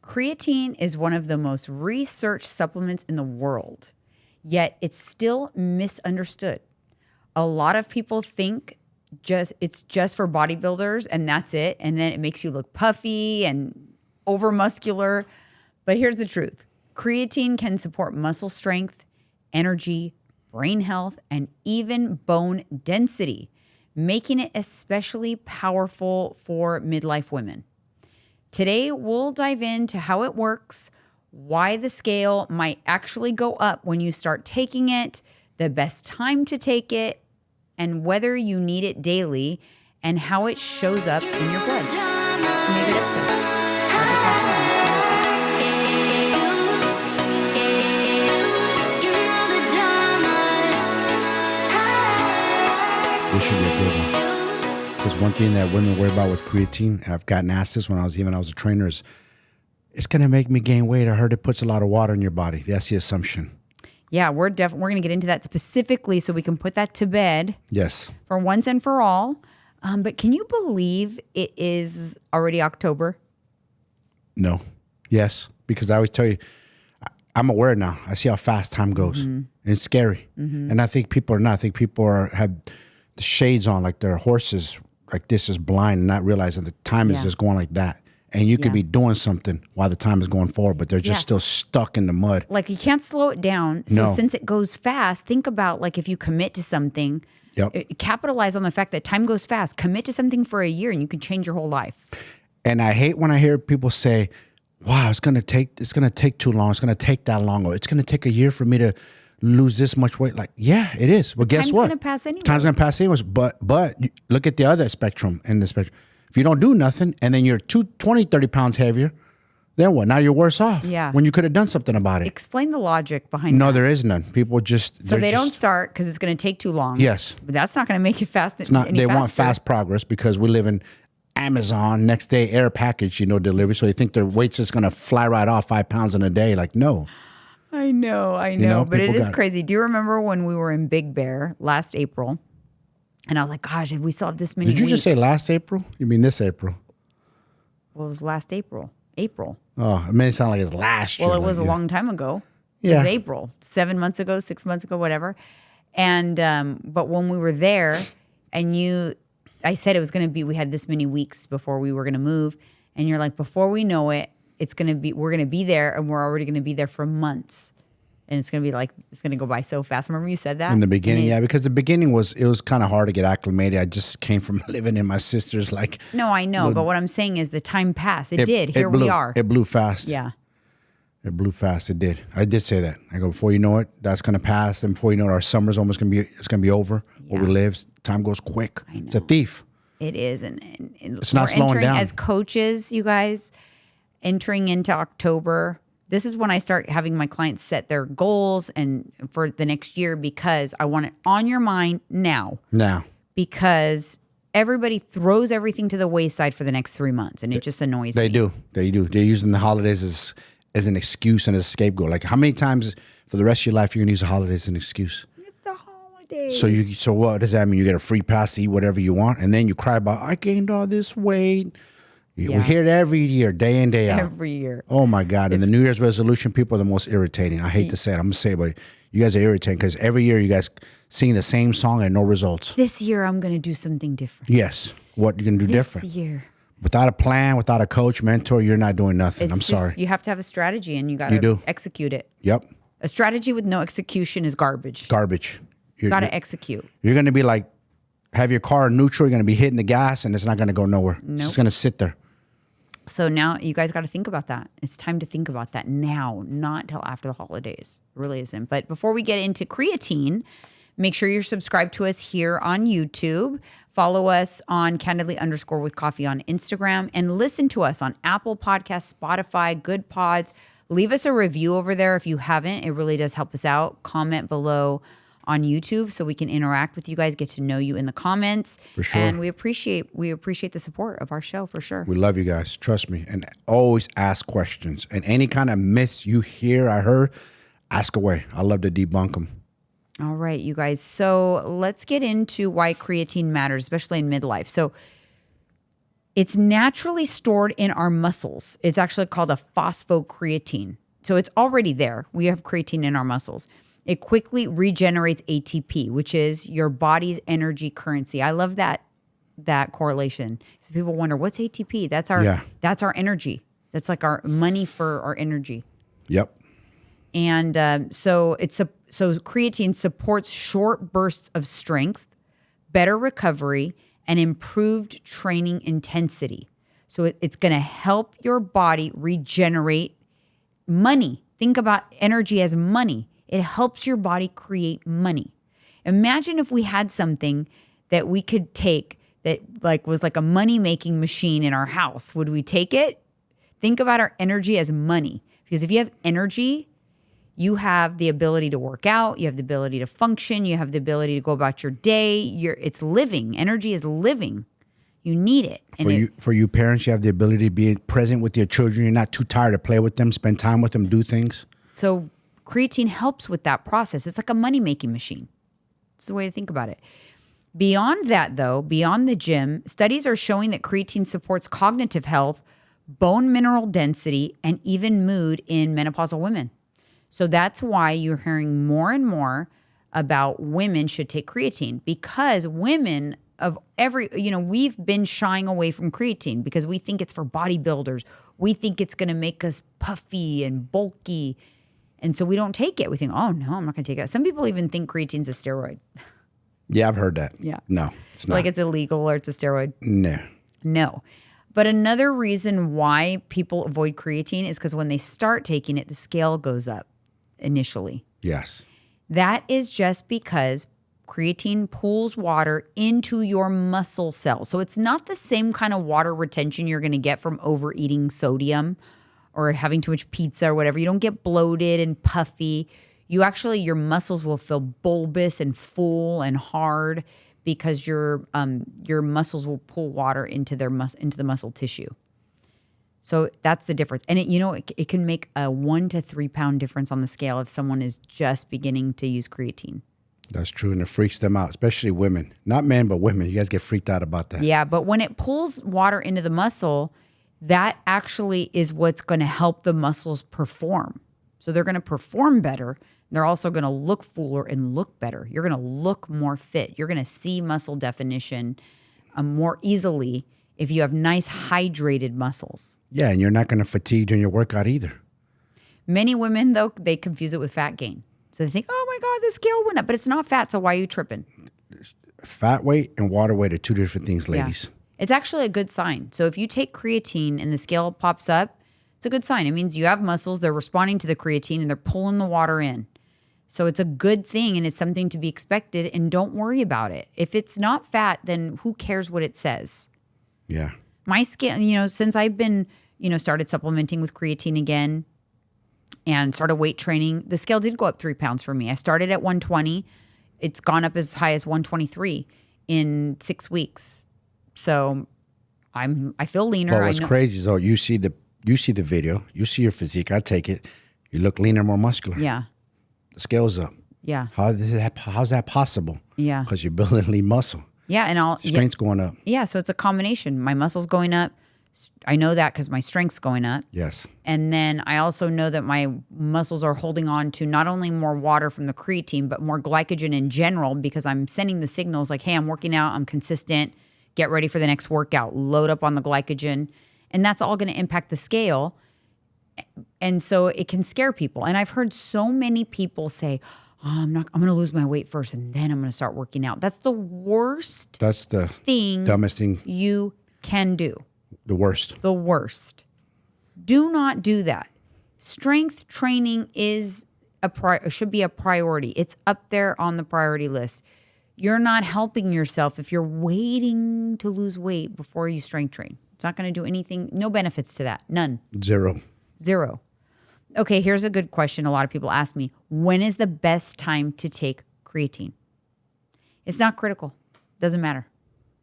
Creatine is one of the most researched supplements in the world, yet it's still misunderstood. A lot of people think it's just for bodybuilders and that's it. And then it makes you look puffy and over muscular. But here's the truth. Creatine can support muscle strength, energy, brain health, and even bone density, making it especially powerful for midlife women. Today, we'll dive into how it works, why the scale might actually go up when you start taking it, the best time to take it, and whether you need it daily, and how it shows up in your blood. It's gonna be a good episode. This should be a good one. Because one thing that women worry about with creatine, and I've gotten asked this when I was a trainer, is it's going to make me gain weight. I heard it puts a lot of water in your body. That's the assumption. Yeah, we're going to get into that specifically so we can put that to bed. Yes. For once and for all. But can you believe it is already October? No. Yes. Because I always tell you, I'm aware now. I see how fast time goes. Mm-hmm. And it's scary. Mm-hmm. And I think people are not. I think people have the shades on like their horses, like this is blind and not realizing the time is just going like that. And you could be doing something while the time is going forward, but they're just still stuck in the mud. Like you can't slow it down. So since it goes fast, think about like if you commit to something, capitalize on the fact that time goes fast. Commit to something for a year and you can change your whole life. And I hate when I hear people say, wow, it's gonna take too long. It's gonna take that long, or it's gonna take a year for me to lose this much weight. Like, yeah, it is. But guess what? Time's gonna pass anyway. Time's gonna pass anyways. But look at the other spectrum in the spectrum. If you don't do nothing and then you're 20, 30 pounds heavier, then what? Now you're worse off. Yeah. When you could have done something about it. Explain the logic behind that. No, there is none. People just... So they don't start because it's going to take too long. Yes. But that's not going to make it fast. It's not. They want fast progress because we live in Amazon, next day air package, delivery. So they think their weight's just going to fly right off 5 pounds in a day. Like, no. I know. But it is crazy. Do you remember when we were in Big Bear last April? And I was like, gosh, we still have this many Did you just say last April? You mean this April? Well, it was last April. April. Oh, it may sound like it's last year. Well, it was a long time ago. It was April, 7 months ago, 6 months ago, whatever. And, but when we were there and I said it was going to be, we had this many weeks before we were going to move. And you're like, before we know it, we're going to be there and we're already going to be there for months. And it's going to be like, it's going to go by so fast. Remember you said that? In the beginning, because the beginning it was kind of hard to get acclimated. I just came from living in my sister's No, I know. But what I'm saying is the time passed. It did. Here we are. It blew fast. Yeah. It blew fast. It did. I did say that. I go, before you know it, that's going to pass. And before you know it, our summer's almost going to be, it's going to be over. Where we live, time goes quick. I know. It's a thief. It is. And it's not slowing down. As coaches, you guys, entering into October, this is when I start having my clients set their goals and for the next year because I want it on your mind now. Because everybody throws everything to the wayside for the next 3 months and it just annoys me. They do. They're using the holidays as an excuse and as a scapegoat. Like how many times for the rest of your life you're going to use the holidays as an excuse? It's the holidays. So what does that mean? You get a free pass to eat whatever you want and then you cry about, I gained all this weight. We hear it every year, day in, day out. Every year. Oh, my God. And the New Year's resolution people are the most irritating. I hate to say it. I'm going to say it, but you guys are irritating because every year you guys sing the same song and no results. This year I'm going to do something different. Yes. What you're going to do different? This year. Without a plan, without a coach, mentor, you're not doing nothing. I'm sorry. You have to have a strategy and you got to execute it. Yep. A strategy with no execution is garbage. You got to execute. You're going to be like, have your car in neutral. You're going to be hitting the gas and it's not going to go nowhere. Nope. It's just going to sit there. So now you guys got to think about that. It's time to think about that now, not till after the holidays. It really isn't. But before we get into creatine, make sure you're subscribed to us here on YouTube. Follow us on Candidly_with_coffee on Instagram and listen to us on Apple Podcasts, Spotify, Good Pods. Leave us a review over there if you haven't. It really does help us out. Comment below on YouTube so we can interact with you guys, get to know you in the comments. For sure. And we appreciate the support of our show for sure. We love you guys. Trust me. And always ask questions. And any kind of myths you hear, I heard, ask away. I love to debunk them. All right, you guys. So let's get into why creatine matters, especially in midlife. So It's naturally stored in our muscles. It's actually called a phosphocreatine. So it's already there. We have creatine in our muscles. It quickly regenerates ATP, which is your body's energy currency. I love that correlation. Because people wonder, what's ATP? That's our energy. That's like our money for our energy. Yep. And so creatine supports short bursts of strength, better recovery, and improved training intensity. So it's going to help your body regenerate money. Think about energy as money. It helps your body create money. Imagine if we had something that we could take that was like a money-making machine in our house. Would we take it? Think about our energy as money. Because if you have energy, you have the ability to work out, you have the ability to function, you have the ability to go about your day. It's living. Energy is living. You need it. For you parents, you have the ability to be present with your children. You're not too tired to play with them, spend time with them, do things. So creatine helps with that process. It's like a money-making machine. It's the way to think about it. Beyond that, though, beyond the gym, studies are showing that creatine supports cognitive health, bone mineral density, and even mood in menopausal women. So that's why you're hearing more and more about women should take creatine, because women of we've been shying away from creatine because we think it's for bodybuilders. We think it's going to make us puffy and bulky. And so we don't take it. We think, oh no, I'm not going to take it. Some people even think creatine's a steroid. Yeah, I've heard that. Yeah. No, it's not. Like it's illegal or it's a steroid. No. But another reason why people avoid creatine is because when they start taking it, the scale goes up initially. Yes. That is just because creatine pulls water into your muscle cells. So it's not the same kind of water retention you're going to get from overeating sodium or having too much pizza or whatever. You don't get bloated and puffy. Your muscles will feel bulbous and full and hard because your muscles will pull water into the muscle tissue. So that's the difference. And it can make a 1 to 3 pound difference on the scale if someone is just beginning to use creatine. That's true. And it freaks them out, especially women. Not men, but women. You guys get freaked out about that. Yeah, but when it pulls water into the muscle, that actually is what's going to help the muscles perform. So they're going to perform better. They're also going to look fuller and look better. You're going to look more fit. You're going to see muscle definition more easily if you have nice hydrated muscles. Yeah, and you're not going to fatigue during your workout either. Many women, though, they confuse it with fat gain. So they think, oh my God, the scale went up. But it's not fat, so why are you tripping? Fat weight and water weight are two different things, ladies. Yeah. It's actually a good sign. So if you take creatine and the scale pops up, it's a good sign. It means you have muscles, they're responding to the creatine, and they're pulling the water in. So it's a good thing, and it's something to be expected, and don't worry about it. If it's not fat, then who cares what it says? Yeah. My scale, since I've been, started supplementing with creatine again and started weight training, the scale did go up 3 pounds for me. I started at 120. It's gone up as high as 123 in 6 weeks. So I feel leaner. But what's crazy is, though, you see the video, you see your physique. I take it. You look leaner, more muscular. Yeah. The scale's up. Yeah. How's that possible? Yeah. Because you're building lean muscle. Yeah, and strength's going up. Yeah, so it's a combination. My muscle's going up. I know that because my strength's going up. Yes. And then I also know that my muscles are holding on to not only more water from the creatine, but more glycogen in general, because I'm sending the signals like, hey, I'm working out, I'm consistent, get ready for the next workout, load up on the glycogen. And that's all going to impact the scale. And so it can scare people. And I've heard so many people say, I'm going to lose my weight first and then I'm going to start working out. That's the worst. That's the dumbest thing you can do. The worst. The worst. Do not do that. Strength training should be a priority. It's up there on the priority list. You're not helping yourself if you're waiting to lose weight before you strength train. It's not going to do anything. No benefits to that. None. Zero. Okay, here's a good question. A lot of people ask me, when is the best time to take creatine? It's not critical. Doesn't matter.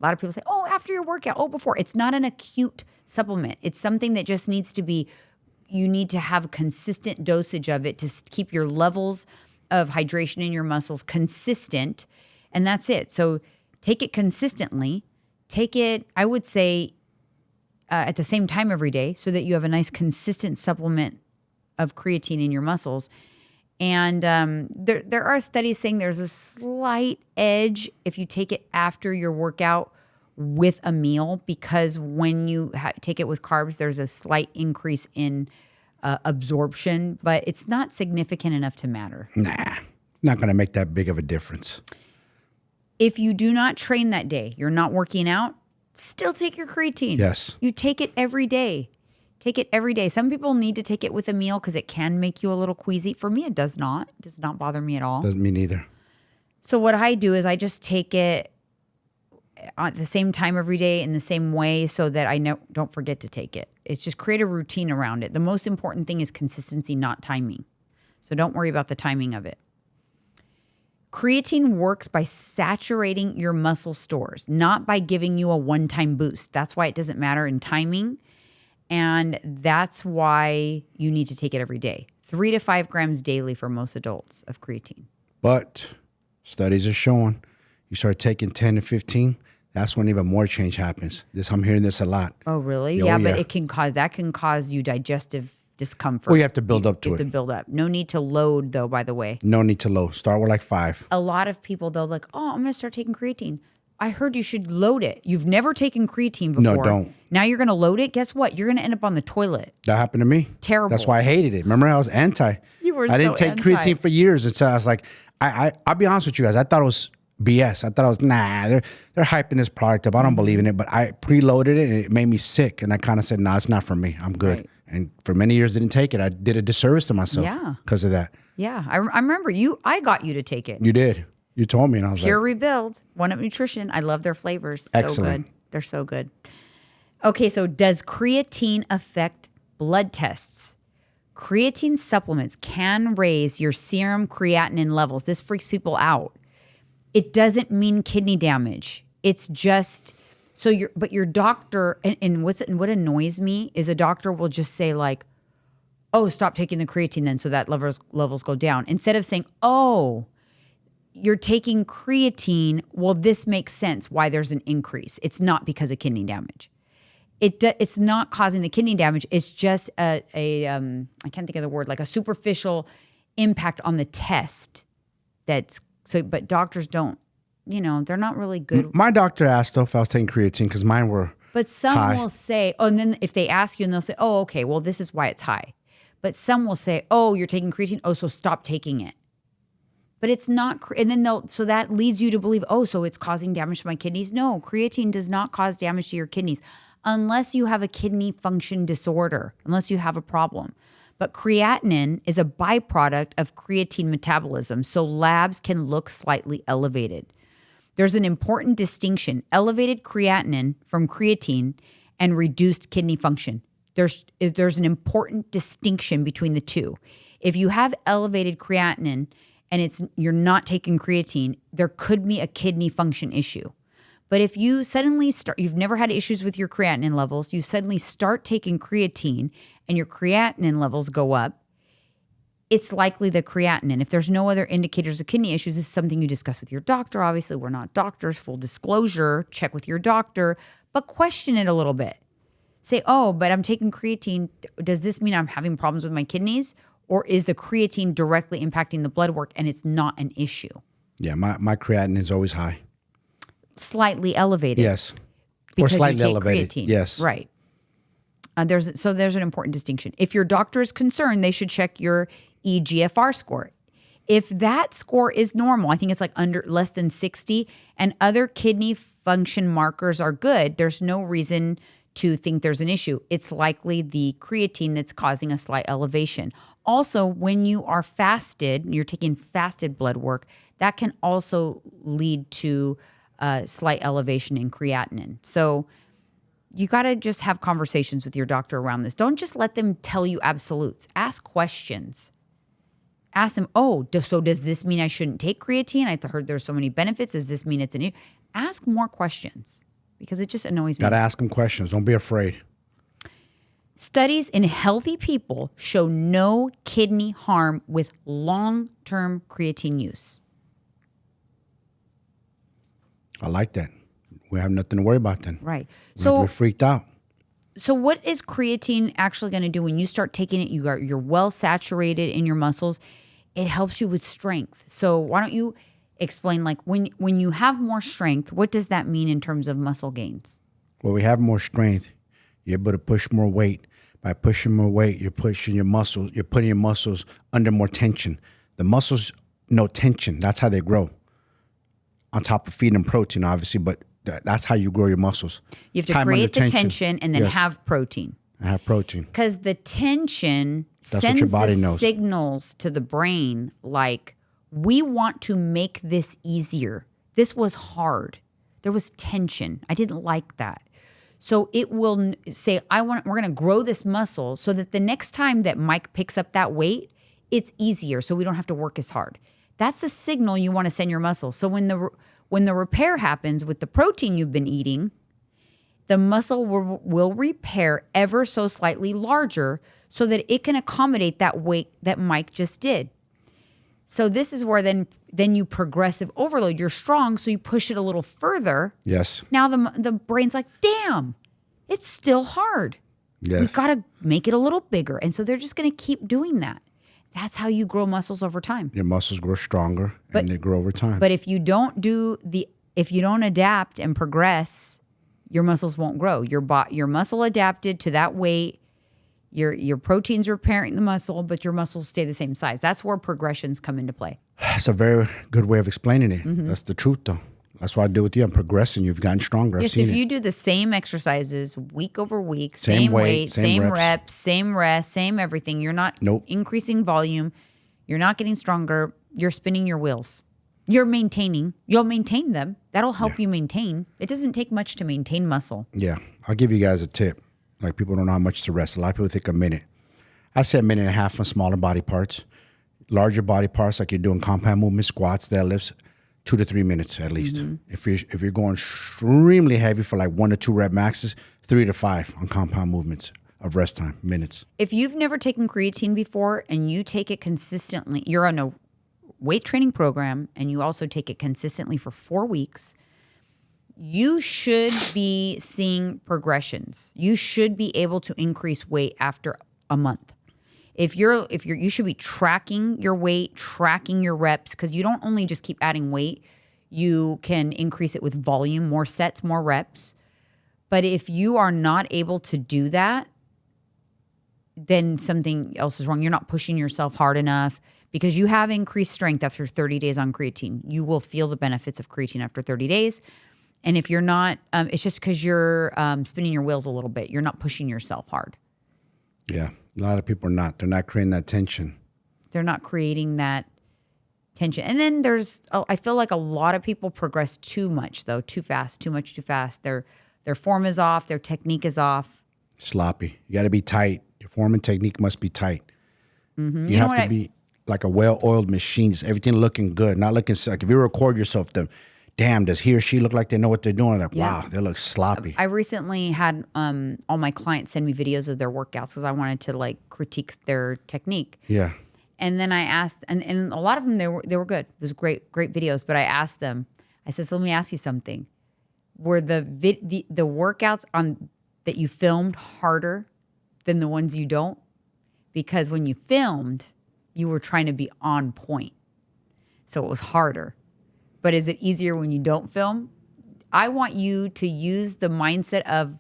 A lot of people say, oh, after your workout, oh, before. It's not an acute supplement. It's something that just needs to be, you need to have a consistent dosage of it to keep your levels of hydration in your muscles consistent. And that's it. So take it consistently. Take it, I would say, at the same time every day so that you have a nice consistent supplement of creatine in your muscles. And there are studies saying there's a slight edge if you take it after your workout with a meal, because when you take it with carbs, there's a slight increase in absorption, but it's not significant enough to matter. Nah, not going to make that big of a difference. If you do not train that day, you're not working out, still take your creatine. Yes. You take it every day. Take it every day. Some people need to take it with a meal because it can make you a little queasy. For me, it does not. It does not bother me at all. Doesn't me neither. So what I do is I just take it at the same time every day in the same way so that I don't forget to take it. It's just create a routine around it. The most important thing is consistency, not timing. So don't worry about the timing of it. Creatine works by saturating your muscle stores, not by giving you a one-time boost. That's why it doesn't matter in timing. And that's why you need to take it every day. 3 to 5 grams daily for most adults of creatine. But studies are showing you start taking 10 to 15, that's when even more change happens. I'm hearing this a lot. Oh, really? Oh, Yeah, but it can cause you digestive discomfort. Well, you have to build up to you it. have to build up. No need to load, though, by the way. No need to load. Start with like 5. A lot of people, they'll like, oh, I'm going to start taking creatine. I heard you should load it. You've never taken creatine before. No, don't. Now you're going to load it. Guess what? You're going to end up on the toilet. That happened to me. Terrible. That's why I hated it. Remember, I was anti. You were I didn't so take anti. creatine for years. And so I was like, I'll be honest with you guys. I thought it was BS. I thought it was, they're hyping this product up. I don't believe in it. But I preloaded it and it made me sick. And I kind of said, nah, it's not for me. I'm good. Right. And for many years, didn't take it. I did a disservice to myself because of that. Yeah. I remember I got you to take it. You did. You told me, and I was Pure like, Rebuild, One Up Nutrition. I love their flavors. Excellent. So good. They're so good. Okay, so does creatine affect blood tests? Creatine supplements can raise your serum creatinine levels. This freaks people out. It doesn't mean kidney damage. It's just your doctor, and what annoys me is a doctor will just say like, oh, stop taking the creatine then so that levels go down. Instead of saying, oh, you're taking creatine, well, this makes sense why there's an increase. It's not because of kidney damage. It's not causing the kidney damage. It's just I can't think of the word, like a superficial impact on the test. But doctors don't, they're not really good. My doctor asked though if I was taking creatine because mine were But some high. will say, and then if they ask you and they'll say, oh, okay, well, this is why it's high. But some will say, oh, you're taking creatine. Oh, so stop taking it. But it's not, and then so that leads you to believe, oh, so it's causing damage to my kidneys. No, creatine does not cause damage to your kidneys unless you have a kidney function disorder, unless you have a problem. But creatinine is a byproduct of creatine metabolism, so labs can look slightly elevated. There's an important distinction: elevated creatinine from creatine and reduced kidney function. There's an important distinction between the two. If you have elevated creatinine and you're not taking creatine, there could be a kidney function issue. But if you suddenly you've never had issues with your creatinine levels, you suddenly start taking creatine and your creatinine levels go up, it's likely the creatinine. If there's no other indicators of kidney issues, this is something you discuss with your doctor. Obviously, we're not doctors, full disclosure, check with your doctor, but question it a little bit. Say, oh, but I'm taking creatine. Does this mean I'm having problems with my kidneys? Or is the creatine directly impacting the blood work and it's not an issue? Yeah, my creatinine is always high. Slightly elevated. Yes. Because or slightly you take elevated. creatine. Yes. Right. There's an important distinction. If your doctor is concerned, they should check your eGFR score. If that score is normal, I think it's like less than 60, and other kidney function markers are good, there's no reason to think there's an issue. It's likely the creatine that's causing a slight elevation. Also, when you are fasted, you're taking fasted blood work, that can also lead to slight elevation in creatinine. So you got to just have conversations with your doctor around this. Don't just let them tell you absolutes. Ask questions. Ask them, oh, so does this mean I shouldn't take creatine? I heard there's so many benefits. Does this mean it's an issue? Ask more questions because it just annoys me. Got to ask them questions. Don't be afraid. Studies in healthy people show no kidney harm with long-term creatine use. I like that. We have nothing to worry about then. Right. So we're freaked out. So what is creatine actually going to do when you start taking it? You're well saturated in your muscles. It helps you with strength. So why don't you explain, like, when you have more strength, what does that mean in terms of muscle gains? Well, we have more strength. You're able to push more weight. By pushing more weight, you're pushing your muscles. You're putting your muscles under more tension. The muscles know tension. That's how they grow. On top of feeding them protein, obviously, but that's how you grow your muscles. You have to create the tension and then have protein. I have protein. Because the tension sends the signals to the brain like, we want to make this easier. This was hard. There was tension. I didn't like that. So it will say, we're going to grow this muscle so that the next time that Mike picks up that weight, it's easier, so we don't have to work as hard. That's the signal you want to send your muscle. So when the repair happens with the protein you've been eating, the muscle will repair ever so slightly larger so that it can accommodate that weight that Mike just did. So this is where then you progressive overload. You're strong, so you push it a little further. Yes. Now the brain's like, damn, it's still hard. Yes. We've got to make it a little bigger. And so they're just going to keep doing that. That's how you grow muscles over time. Your muscles grow stronger and they grow over time. But if you don't adapt and progress, your muscles won't grow. Your muscle adapted to that weight. Your protein's repairing the muscle, but your muscles stay the same size. That's where progressions come into play. That's a very good way of explaining it. Mm-hmm. That's the truth, though. That's what I do with you. I'm progressing. You've gotten stronger. Yes, if you do the same exercises week over week, same weight, same reps, same rest, same everything, you're not increasing volume. You're not getting stronger. You're spinning your wheels. You'll maintain them. That'll help you maintain. It doesn't take much to maintain muscle. Yeah. I'll give you guys a tip. Like, people don't know how much to rest. A lot of people think a minute. I say a minute and a half on smaller body parts. Larger body parts, like you're doing compound movements, squats, deadlifts, 2 to 3 minutes at least. Mm-hmm. If you're going extremely heavy for like 1 to 2 rep maxes, 3 to 5 on compound movements of rest time, minutes. If you've never taken creatine before and you take it consistently, you're on a weight training program and you also take it consistently for 4 weeks, you should be seeing progressions. You should be able to increase weight after a month. You should be tracking your weight, tracking your reps, because you don't only just keep adding weight, you can increase it with volume, more sets, more reps. But if you are not able to do that, then something else is wrong. You're not pushing yourself hard enough because you have increased strength after 30 days on creatine. You will feel the benefits of creatine after 30 days. And if you're not, it's just because you're spinning your wheels a little bit. You're not pushing yourself hard. Yeah. A lot of people are not. They're not creating that tension. They're not creating that tension. And then I feel like a lot of people progress too much, though, too fast, too much, too fast. Their form is off. Their technique is off. Sloppy. You got to be tight. Your form and technique must be tight. Mm-hmm. You have to be like a well-oiled machine. Just everything looking good, not looking like if you record yourself, damn, does he or she look like they know what they're doing? Like, wow, they look sloppy. I recently had all my clients send me videos of their workouts because I wanted to like critique their technique. Yeah. And then I asked, and a lot of them, they were good. It was great videos. But I asked them, I said, so let me ask you something. Were the workouts that you filmed harder than the ones you don't? Because when you filmed, you were trying to be on point. So it was harder. But is it easier when you don't film? I want you to use the mindset of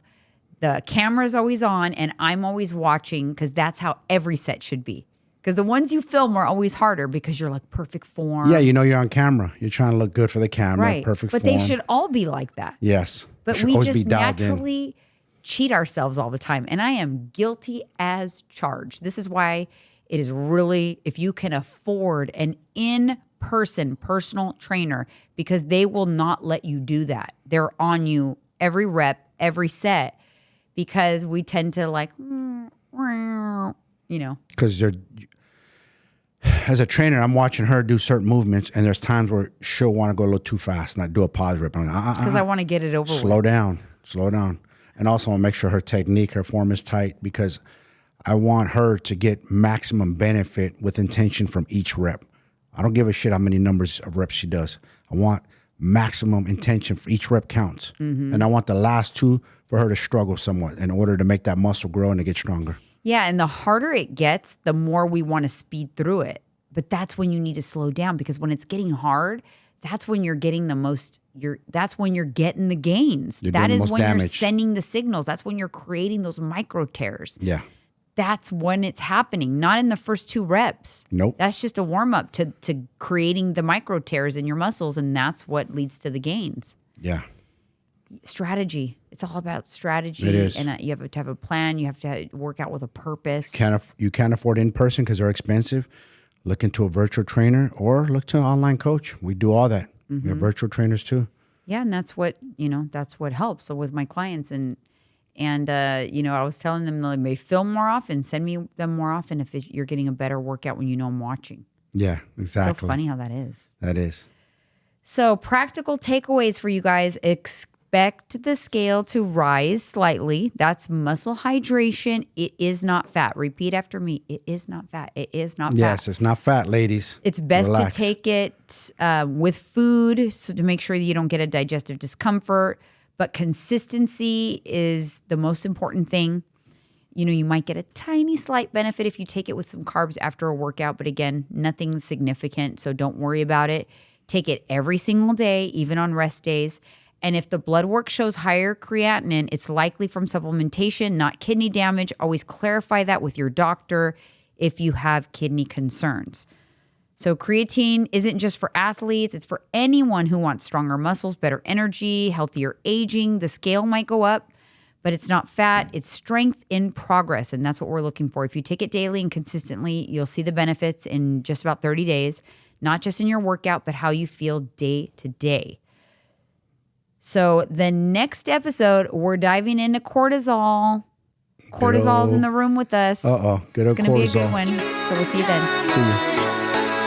the camera's always on and I'm always watching, because that's how every set should be. Because the ones you film are always harder because you're like perfect form. Yeah, you're on camera. You're trying to look good for the camera, right. Perfect form. But they should all be like that. Yes. But we just naturally cheat ourselves all the time. And I am guilty as charged. This is why it is really, if you can afford an in-person personal trainer, because they will not let you do that. They're on you every rep, every set, because we tend to like, Because as a trainer, I'm watching her do certain movements, and there's times where she'll want to go a little too fast, and I do a pause rep. I'm like, because I want to get it over with. Slow down. And also I want to make sure her technique, her form is tight, because I want her to get maximum benefit with intention from each rep. I don't give a shit how many numbers of reps she does. I want maximum intention for each rep counts. And I want the last 2 for her to struggle somewhat in order to make that muscle grow and to get stronger. Yeah, and the harder it gets, the more we want to speed through it. But that's when you need to slow down, because when it's getting hard, that's when you're getting the most, that's when you're getting the gains. That is when you're sending the signals. That's when you're creating those micro tears. Yeah. That's when it's happening, not in the first 2 reps. Nope. That's just a warm up to creating the micro tears in your muscles, and that's what leads to the gains. Yeah. Strategy. It's all about strategy. It is. And you have to have a plan. You have to work out with a purpose. You can't afford in person because they're expensive. Look into a virtual trainer or look to an online coach. We do all that. We have virtual trainers too. Yeah, and that's what helps. So with my clients and I was telling them they may film more often, send me them more often if you're getting a better workout when you know I'm watching. Yeah, exactly. So funny how that is. That is. So practical takeaways for you guys. Expect the scale to rise slightly. That's muscle hydration. It is not fat. Repeat after me. It is not fat. It is not fat. Yes, it's not fat, ladies. It's best to take it with food, so to make sure that you don't get a digestive discomfort. But consistency is the most important thing. You might get a tiny slight benefit if you take it with some carbs after a workout. But again, nothing significant. So don't worry about it. Take it every single day, even on rest days. And if the blood work shows higher creatinine, it's likely from supplementation, not kidney damage. Always clarify that with your doctor if you have kidney concerns. So creatine isn't just for athletes. It's for anyone who wants stronger muscles, better energy, healthier aging. The scale might go up, but it's not fat. It's strength in progress, and that's what we're looking for. If you take it daily and consistently, you'll see the benefits in just about 30 days, not just in your workout, but how you feel day to day. So the next episode, we're diving into cortisol. Cortisol's in the room with us. Good old cortisol. It's going to be a good one. So we'll see you then. See you.